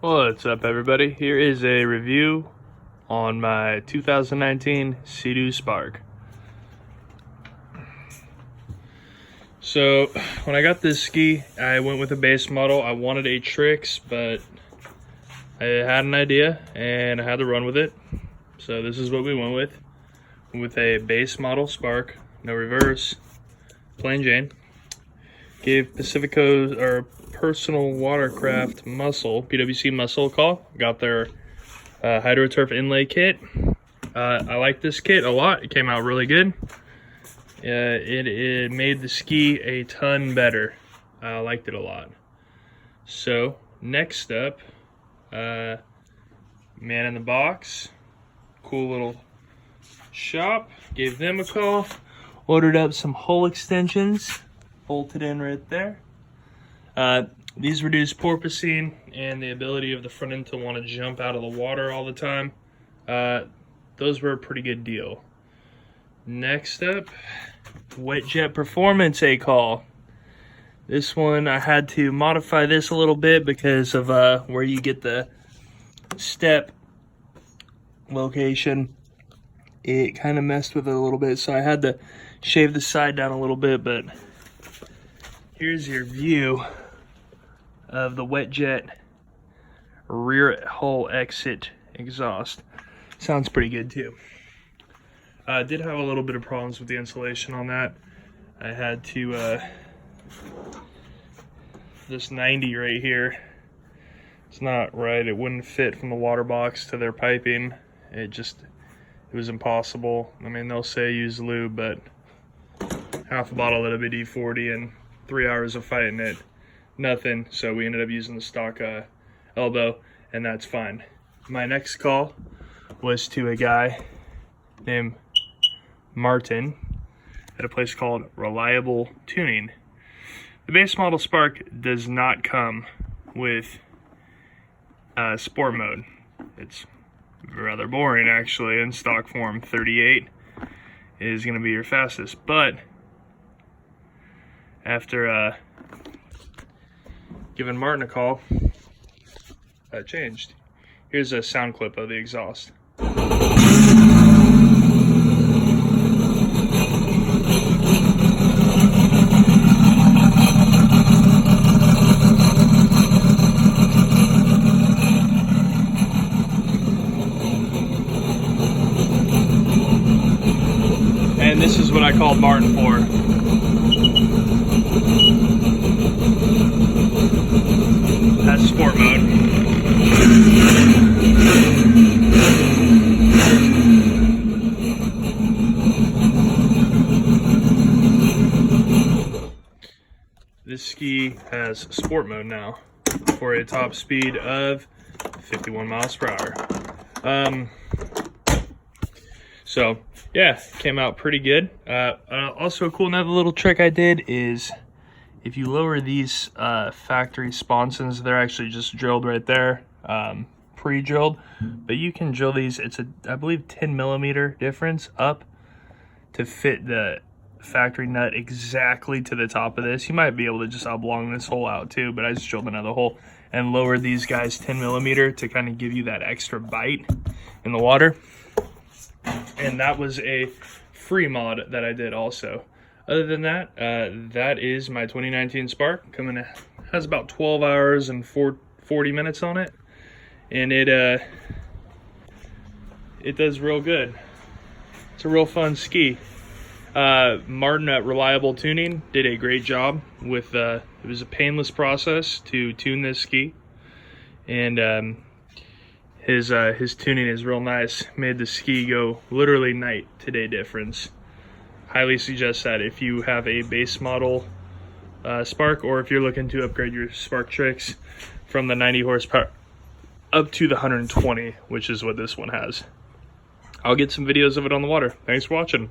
What's up, everybody? Here is a review on my 2019 Sea-Doo Spark. So when I got this ski, I went with a base model. I wanted a Trix, but I had an idea and I had to run with it. So this is what we went with a base model Spark, no reverse, plain Jane. Gave Pacifico's or Personal Watercraft Muscle, PWC Muscle, a call. Got their HydroTurf inlay kit. I like this kit a lot. It came out really good. It made the ski a ton better. I liked it a lot. So next up, Man in the Box, cool little shop. Gave them a call. Ordered up some hull extensions, bolted in right there. These reduce porpoising and the ability of the front end to want to jump out of the water all the time. Those were a pretty good deal. Next up, WetJet Performance a call. This one I had to modify this a little bit because of where you get the step location. It kind of messed with it a little bit, so I had to shave the side down a little bit, but here's your view of the WetJet rear hull exit exhaust. Sounds pretty good too. I did have a little bit of problems with the insulation on that. I had to, this 90 right here, it's not right. It wouldn't fit from the water box to their piping. It was impossible. I mean, they'll say use lube, but half a bottle of WD-40 and 3 hours of fighting it, nothing. So we ended up using the stock elbow, and that's fine. My next call was to a guy named Martin at a place called Reliable Tuning. The base model Spark does not come with sport mode. It's rather boring, actually. In stock form, 38 is going to be your fastest, but after giving Martin a call, that changed. Here's a sound clip of the exhaust. And this is what I called Martin for. That's sport mode. This ski has sport mode now for a top speed of 51 miles per hour. So yeah, came out pretty good. Also a cool another little trick I did is if you lower these factory sponsons, they're actually just drilled right there, pre-drilled, but you can drill these. It's a, I believe, 10 millimeter difference up to fit the factory nut exactly to the top of this. You might be able to just oblong this hole out too, but I just drilled another hole and lowered these guys 10 millimeter to kind of give you that extra bite in the water. And that was a free mod that I did also. Other than that, that is my 2019 Spark. Has about 12 hours and 40 minutes on it, and it does real good. It's a real fun ski. Martin at Reliable Tuning did a great job with. It was a painless process to tune this ski, and his tuning is real nice. Made the ski go literally night to day difference. Highly suggest that if you have a base model Spark, or if you're looking to upgrade your Spark Trix from the 90 horsepower up to the 120, which is what this one has. I'll get some videos of it on the water. Thanks for watching.